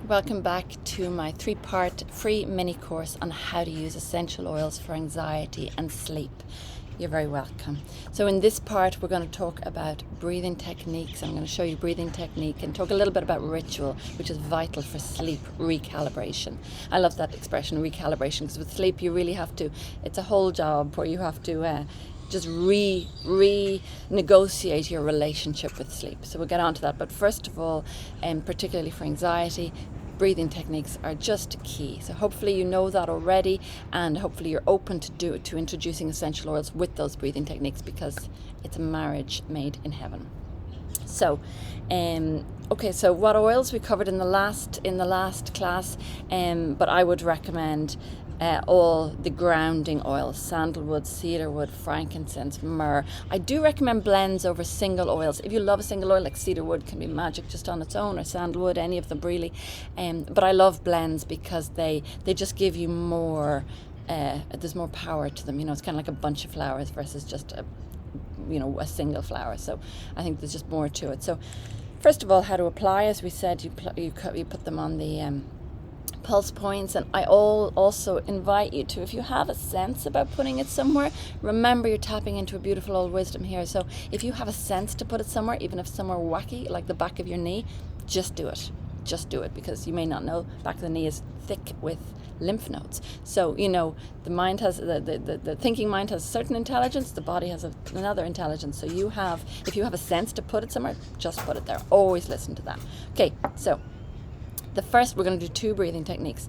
Welcome back to my 3-part free mini course on how to use essential oils for anxiety and sleep. You're very welcome. So in this part, we're going to talk about breathing techniques. I'm going to show you breathing technique and talk a little bit about ritual, which is vital for sleep recalibration. I love that expression, recalibration, because with sleep, you really have to, it's a whole job where you have to just renegotiate your relationship with sleep. So we'll get on to that. But first of all, particularly for anxiety, breathing techniques are just key. So hopefully you know that already, and hopefully you're open to introducing essential oils with those breathing techniques, because it's a marriage made in heaven. So, okay, so what oils we covered in the last class, but I would recommend all the grounding oils: sandalwood, cedarwood, frankincense, myrrh. I do recommend blends over single oils. If you love a single oil, like cedarwood can be magic just on its own, or sandalwood, any of them really. But I love blends because they just give you more, there's more power to them. You know, it's kind of like a bunch of flowers versus just a single flower. So I think there's just more to it. So first of all, how to apply, as we said, you put them on the pulse points, and I also invite you to, if you have a sense about putting it somewhere, remember you're tapping into a beautiful old wisdom here. So if you have a sense to put it somewhere, even if somewhere wacky like the back of your knee, just do it, because you may not know, back of the knee is thick with lymph nodes. So the mind has the thinking mind has a certain intelligence, the body has another intelligence. So if you have a sense to put it somewhere, just put it there. Always listen to that. Okay, so the first, we're going to do 2 breathing techniques.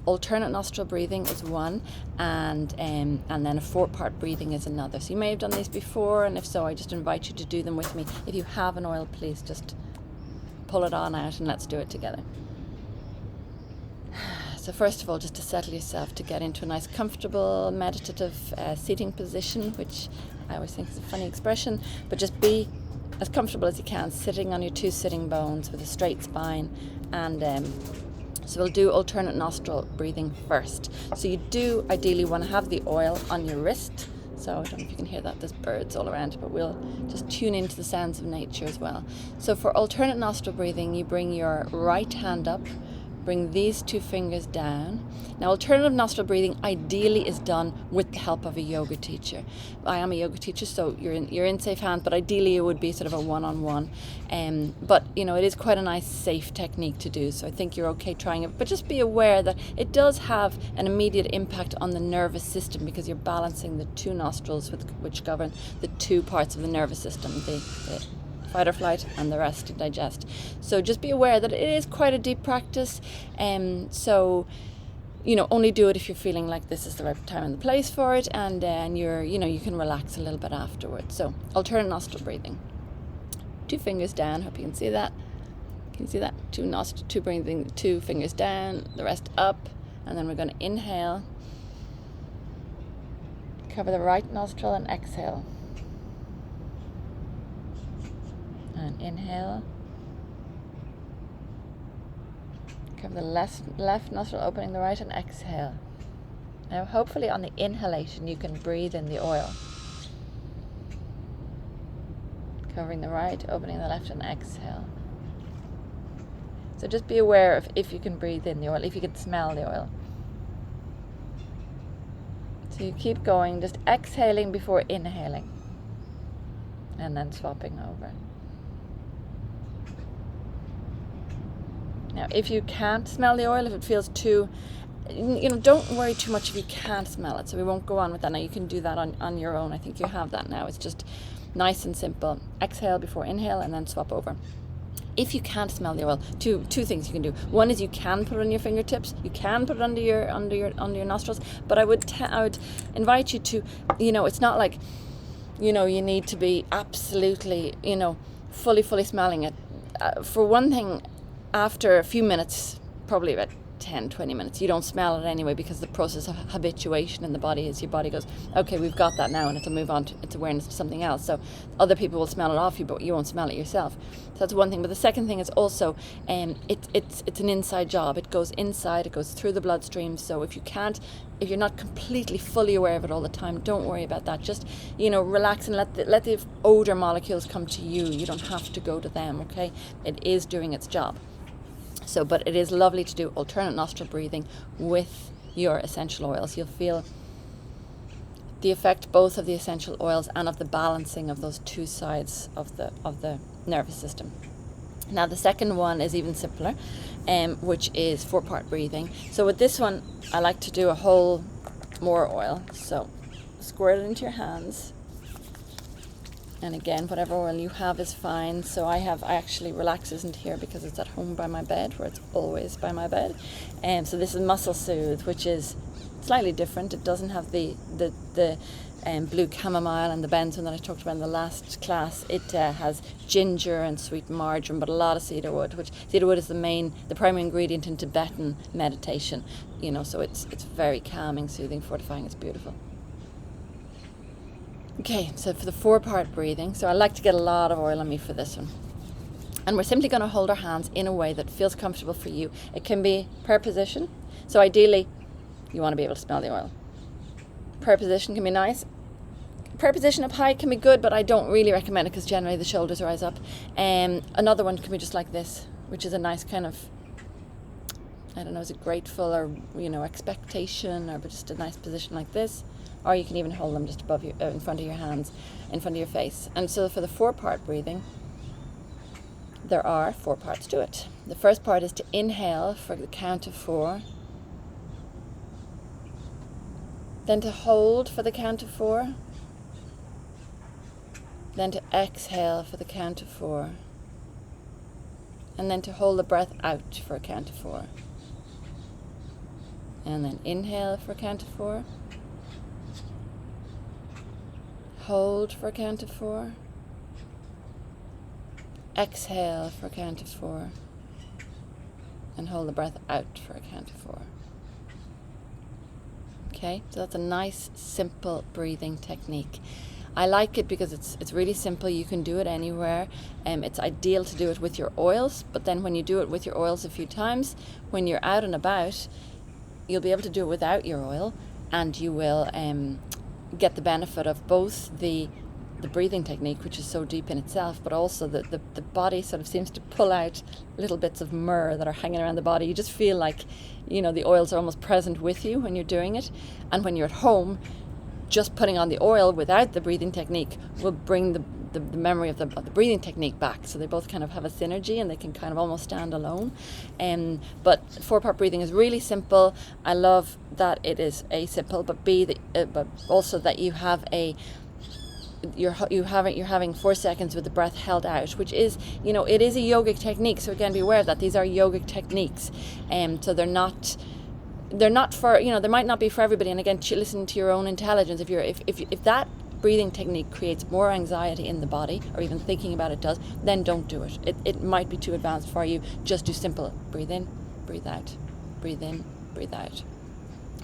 Alternate nostril breathing is one, and then a 4-part breathing is another. So you may have done these before, and if so, I just invite you to do them with me. If you have an oil, please just pull it on out and let's do it together. So first of all, just to settle yourself, to get into a nice, comfortable, meditative seating position, which I always think is a funny expression, but just be as comfortable as you can, sitting on your 2 sitting bones with a straight spine. And so we'll do alternate nostril breathing first. So you do ideally want to have the oil on your wrist. So I don't know if you can hear that, there's birds all around, but we'll just tune into the sounds of nature as well. So for alternate nostril breathing, you bring your right hand up, bring these 2 fingers down. Now, alternative nostril breathing ideally is done with the help of a yoga teacher. I am a yoga teacher, so you're in safe hands, but ideally it would be sort of a one-on-one. But it is quite a nice, safe technique to do, so I think you're okay trying it. But just be aware that it does have an immediate impact on the nervous system, because you're balancing the 2 nostrils which govern the 2 parts of the nervous system, the fight or flight, and the rest to digest. So just be aware that it is quite a deep practice. So only do it if you're feeling like this is the right time and the place for it, and then you can relax a little bit afterwards. So alternate nostril breathing. 2 fingers down. Hope you can see that. Can you see that? 2 breathing, 2 fingers down, the rest up, and then we're going to inhale. Cover the right nostril and exhale. And inhale. Cover the left nostril, opening the right, and exhale. Now, hopefully on the inhalation, you can breathe in the oil. Covering the right, opening the left, and exhale. So just be aware of if you can breathe in the oil, if you can smell the oil. So you keep going, just exhaling before inhaling, and then swapping over. Now, if you can't smell the oil, if it feels too, don't worry too much if you can't smell it. So we won't go on with that now. You can do that on your own. I think you have that now. It's just nice and simple. Exhale before inhale, and then swap over. If you can't smell the oil, two things you can do. One is you can put it on your fingertips. You can put it under your nostrils. But I would invite you to, it's not like, you need to be absolutely, fully smelling it. For one thing, after a few minutes, probably about 10-20 minutes, you don't smell it anyway, because the process of habituation in the body is your body goes, okay, we've got that now, and it'll move on to its awareness to something else. So other people will smell it off you, but you won't smell it yourself. So that's one thing. But the second thing is also it's an inside job. It goes inside, it goes through the bloodstream. So if you're not completely fully aware of it all the time, don't worry about that. Just relax and let the odor molecules come to you. You don't have to go to them. Okay, it is doing its job. So, but it is lovely to do alternate nostril breathing with your essential oils. You'll feel the effect both of the essential oils and of the balancing of those two sides of the nervous system. Now the second one is even simpler, which is 4-part breathing. So with this one, I like to do a whole more oil. So squirt it into your hands. And again, whatever oil you have is fine. So I actually Relax isn't here because it's at home by my bed, where it's always by my bed. So this is Muscle Soothe, which is slightly different. It doesn't have the blue chamomile and the benzoin that I talked about in the last class. It has ginger and sweet marjoram, but a lot of cedarwood, which cedarwood is the primary ingredient in Tibetan meditation. So it's very calming, soothing, fortifying. It's beautiful. Okay, so for the 4-part breathing, so I like to get a lot of oil on me for this one. And we're simply going to hold our hands in a way that feels comfortable for you. It can be prayer position. So ideally, you want to be able to smell the oil. Prayer position can be nice. Prayer position up high can be good, but I don't really recommend it because generally the shoulders rise up. Another one can be just like this, which is a nice kind of, I don't know, is it grateful or, expectation, or just a nice position like this. Or you can even hold them just above you, in front of your hands, in front of your face. And so for the 4-part breathing, there are 4 parts to it. The first part is to inhale for the count of 4. Then to hold for the count of 4. Then to exhale for the count of 4. And then to hold the breath out for a count of 4. And then inhale for a count of 4. Hold for a count of 4. Exhale for a count of 4. And hold the breath out for a count of 4. Okay, so that's a nice, simple breathing technique. I like it because it's really simple. You can do it anywhere. It's ideal to do it with your oils, but then when you do it with your oils a few times, when you're out and about, you'll be able to do it without your oil, and you will get the benefit of both the breathing technique, which is so deep in itself, but also the body sort of seems to pull out little bits of myrrh that are hanging around the body. You just feel like, the oils are almost present with you when you're doing it. And when you're at home, just putting on the oil without the breathing technique will bring the memory of the breathing technique back. So they both kind of have a synergy and they can kind of almost stand alone. But 4-part breathing is really simple. I love that it is A, simple, but B, but also that you have you're having 4 seconds with the breath held out, which is, it is a yogic technique. So again, be aware of that these are yogic techniques, so they're not for, they might not be for everybody. And again, listen to your own intelligence. If that breathing technique creates more anxiety in the body, or even thinking about it does, then don't do it. It might be too advanced for you. Just do simple. Breathe in, breathe out, breathe in, breathe out.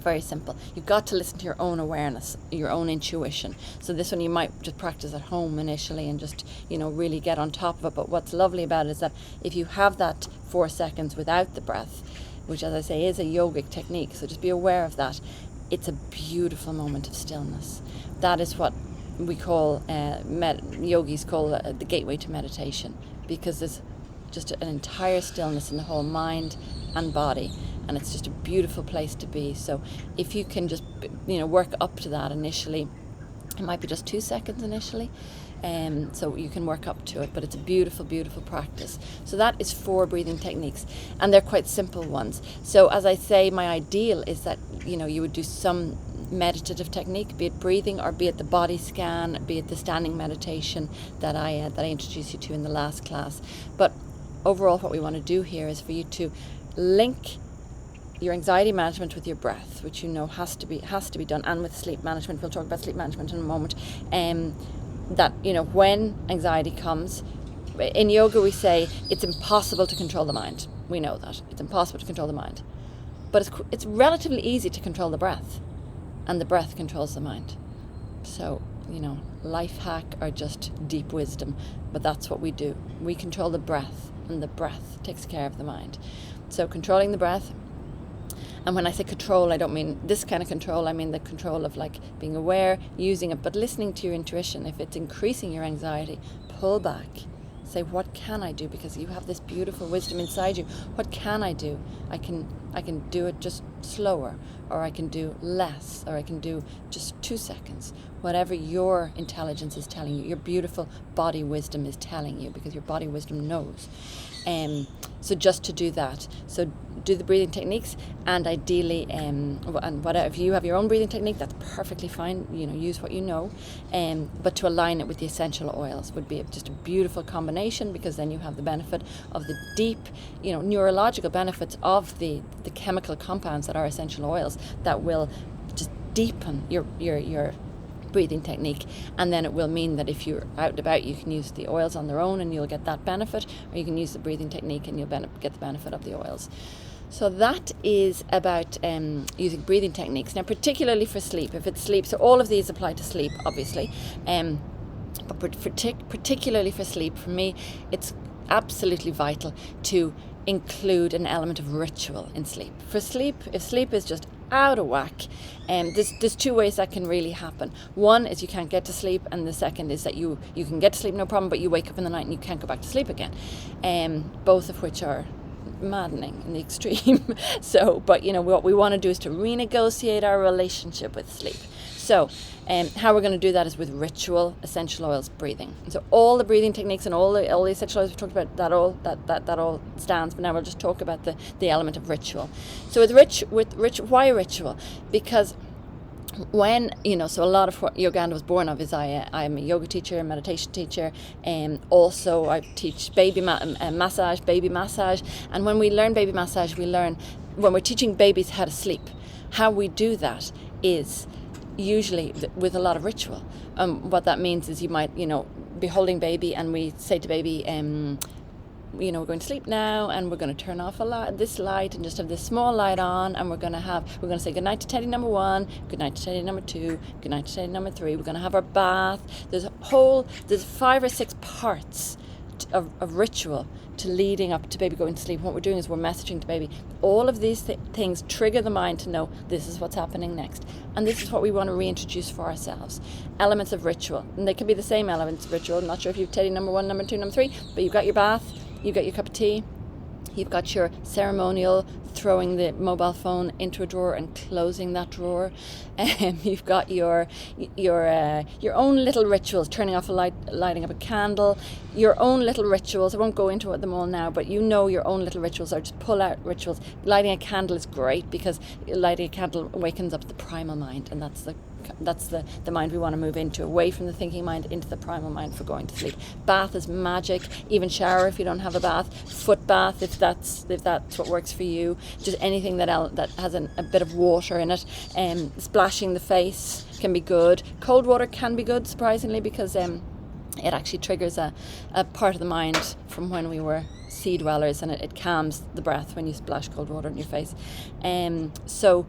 Very simple. You've got to listen to your own awareness, your own intuition. So this one you might just practice at home initially and just, really get on top of it. But what's lovely about it is that if you have that 4 seconds without the breath, which, as I say, is a yogic technique, so just be aware of that, it's a beautiful moment of stillness. That is what we call, yogis call the gateway to meditation, because there's just an entire stillness in the whole mind and body. And it's just a beautiful place to be. So if you can just, work up to that initially, it might be just 2 seconds initially. So you can work up to it, but it's a beautiful, beautiful practice. So that is 4 breathing techniques, and they're quite simple ones. So as I say, my ideal is that, you would do some meditative technique, be it breathing or be it the body scan, be it the standing meditation that I introduced you to in the last class. But overall, what we want to do here is for you to link your anxiety management with your breath, which has to be done, and with sleep management. We'll talk about sleep management in a moment. That when anxiety comes, in yoga we say it's impossible to control the mind. We know that it's impossible to control the mind, but it's relatively easy to control the breath, and the breath controls the mind. So life hack or just deep wisdom, but that's what we do. We control the breath, and the breath takes care of the mind. So controlling the breath. And when I say control, I don't mean this kind of control. I mean the control of being aware, using it, but listening to your intuition. If it's increasing your anxiety, pull back, Say, what can I do? Because you have this beautiful wisdom inside you. What can I do? I can do it just slower, or I can do less, or I can do just 2 seconds. Whatever your intelligence is telling you, your beautiful body wisdom is telling you, because your body wisdom knows. So just to do that. So do the breathing techniques, and ideally, and whatever, if you have your own breathing technique, that's perfectly fine. Use what you know. But to align it with the essential oils would be just a beautiful combination, because then you have the benefit of the deep, neurological benefits of the chemical compounds that are essential oils that will just deepen your breathing technique. And then it will mean that if you're out and about, you can use the oils on their own and you'll get that benefit, or you can use the breathing technique and you'll get the benefit of the oils. So that is about using breathing techniques. Now, particularly for sleep, if it's sleep, so all of these apply to sleep, obviously, but particularly for sleep, for me, it's absolutely vital to include an element of ritual in sleep. For sleep, if sleep is just out of whack, there's 2 ways that can really happen. One is you can't get to sleep, and the second is that you can get to sleep no problem, but you wake up in the night and you can't go back to sleep again. Both of which are maddening in the extreme. So, but what we want to do is to renegotiate our relationship with sleep. So how we're going to do that is with ritual essential oils breathing. So all the breathing techniques and all the essential oils we talked about, that all stands, but now we'll just talk about the element of ritual. So why ritual? Because when, so a lot of what Yogandha was born of is I'm a yoga teacher, meditation teacher, and also I teach baby massage, and when we learn baby massage, we learn, when we're teaching babies how to sleep, how we do that is usually with a lot of ritual. What that means is you might, be holding baby, and we say to baby, we're going to sleep now, and we're going to turn off this light and just have this small light on, and we're going to say goodnight to teddy number 1, goodnight to teddy number 2, goodnight to teddy number 3. We're going to have our bath. There's 5 or 6 parts of ritual to leading up to baby going to sleep. What we're doing is we're messaging to baby. All of these things trigger the mind to know this is what's happening next, and this is what we want to reintroduce for ourselves. Elements of ritual, and they can be the same elements of ritual. I'm not sure if you've teddy number 1, number 2, number 3, but you've got your bath, you've got your cup of tea, you've got your ceremonial throwing the mobile phone into a drawer and closing that drawer, and you've got your own little rituals, turning off a light, lighting up a candle, your own little rituals. I won't go into them all now, but your own little rituals, or just pull out rituals. Lighting a candle is great, because lighting a candle awakens up the primal mind, and that's the mind we want to move into, away from the thinking mind into the primal mind for going to sleep. Bath is magic. Even shower if you don't have a bath. Foot bath if that's what works for you. Just anything that has a bit of water in it. Splashing the face can be good. Cold water can be good, surprisingly, because it actually triggers a part of the mind from when we were sea dwellers, and it calms the breath when you splash cold water in your face. So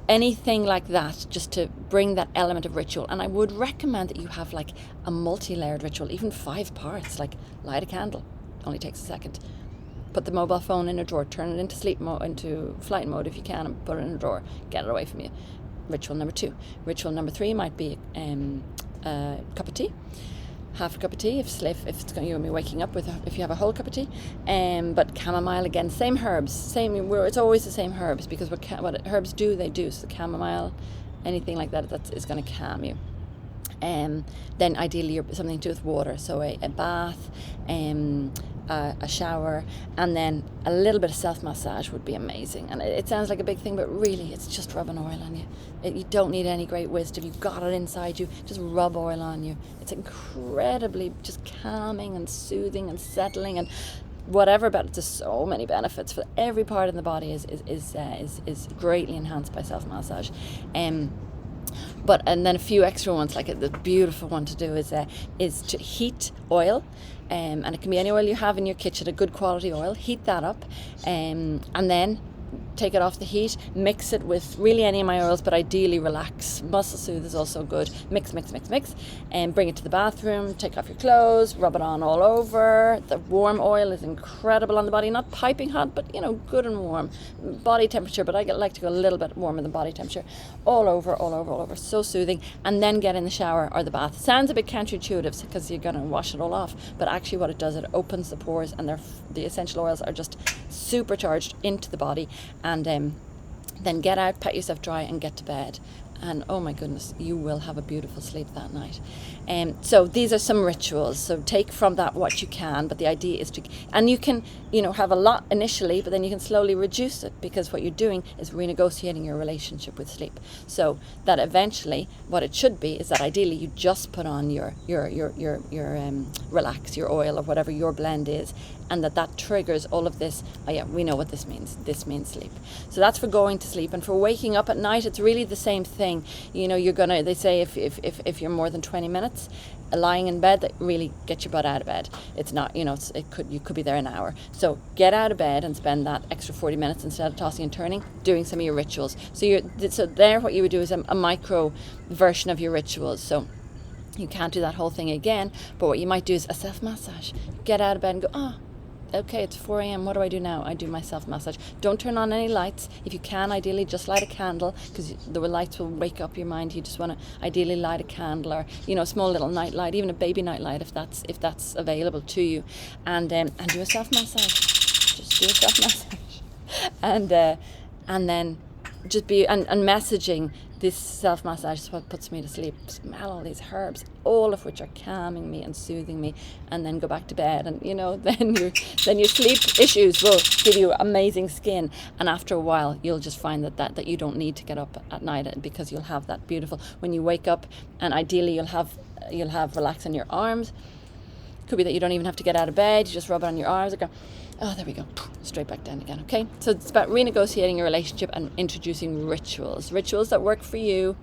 anything like that, just to bring that element of ritual. And I would recommend that you have like a multi-layered ritual, even 5 parts, like light a candle, only takes a second. Put the mobile phone in a drawer, turn it into flight mode if you can, and put it in a drawer, get it away from you. Ritual number 2. Ritual number 3 might be a cup of tea. Half a cup of tea if it's going to be waking up with if you have a whole cup of tea, but chamomile again, same herbs, it's always the same herbs, because what herbs do, so the chamomile, anything like that is going to calm you. Then ideally something to do with water, so a bath, a shower, and then a little bit of self-massage would be amazing. And it sounds like a big thing, but really it's just rubbing oil on you. You don't need any great wisdom. You've got it inside you. Just rub oil on you. It's incredibly just calming and soothing and settling and whatever about it. There's so many benefits for every part of the body is greatly enhanced by self-massage. And then a few extra ones, like the beautiful one to do is to heat oil, and it can be any oil you have in your kitchen, a good quality oil. Heat that up, and then take it off the heat, mix it with really any of my oils, but ideally relax. Muscle Soothe is also good. Mix, and bring it to the bathroom, take off your clothes, rub it on all over. The warm oil is incredible on the body, not piping hot, but good and warm. Body temperature, but I like to go a little bit warmer than body temperature. All over. So soothing. And then get in the shower or the bath. Sounds a bit counterintuitive because you're going to wash it all off, but actually what it does, it opens the pores, and the essential oils are just supercharged into the body. And then get out, pat yourself dry, and get to bed. And oh my goodness, you will have a beautiful sleep that night. So these are some rituals. So take from that what you can, but the idea is and you can, have a lot initially, but then you can slowly reduce it, because what you're doing is renegotiating your relationship with sleep. So that eventually, what it should be is that ideally you just put on your relax, your oil, or whatever your blend is, and that triggers all of this. Oh yeah, we know what this means. This means sleep. So that's for going to sleep. And for waking up at night, it's really the same thing. They say if you're more than 20 minutes lying in bed, that really get your butt out of bed. It's not, you could be there an hour. So get out of bed and spend that extra 40 minutes, instead of tossing and turning, doing some of your rituals. So there, what you would do is a micro version of your rituals. So you can't do that whole thing again, but what you might do is a self-massage. Get out of bed and go, okay, it's 4 a.m. What do I do now? I do my self-massage. Don't turn on any lights. If you can, ideally just light a candle, because the lights will wake up your mind. You just want to ideally light a candle, or a small little night light, even a baby night light if that's available to you, and do a self-massage. Just do a self-massage, and then just be and messaging. This self-massage is what puts me to sleep. Smell all these herbs, all of which are calming me and soothing me, and then go back to bed. And then your sleep issues will give you amazing skin. And after a while, you'll just find that you don't need to get up at night, because you'll have that beautiful when you wake up. And ideally, you'll have relax in your arms. Could be that you don't even have to get out of bed. You just rub it on your arms. There we go. Straight back down again. Okay. So it's about renegotiating your relationship and introducing rituals that work for you,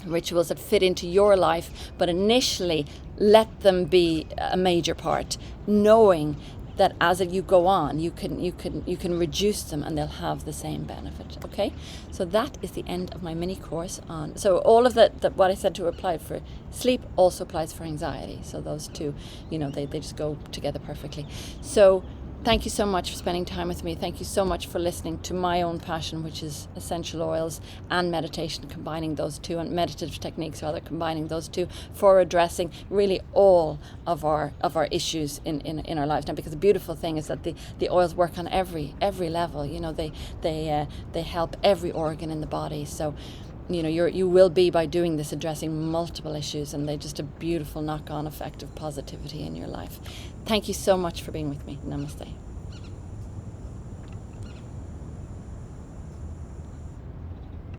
rituals that fit into your life, but initially let them be a major part, knowing that as you go on, you can reduce them, and they'll have the same benefit. Okay, so that is the end of my mini course on. So all of that what I said to apply for sleep also applies for anxiety. So those two, they just go together perfectly. So thank you so much for spending time with me. Thank you so much for listening to my own passion, which is essential oils and meditation, combining those two, and meditative techniques, rather, combining those two for addressing really all of our issues in our lives now. Because the beautiful thing is that the oils work on every level. They help every organ in the body. So you will be, by doing this, addressing multiple issues, and they're just a beautiful knock-on effect of positivity in your life. Thank you so much for being with me. Namaste.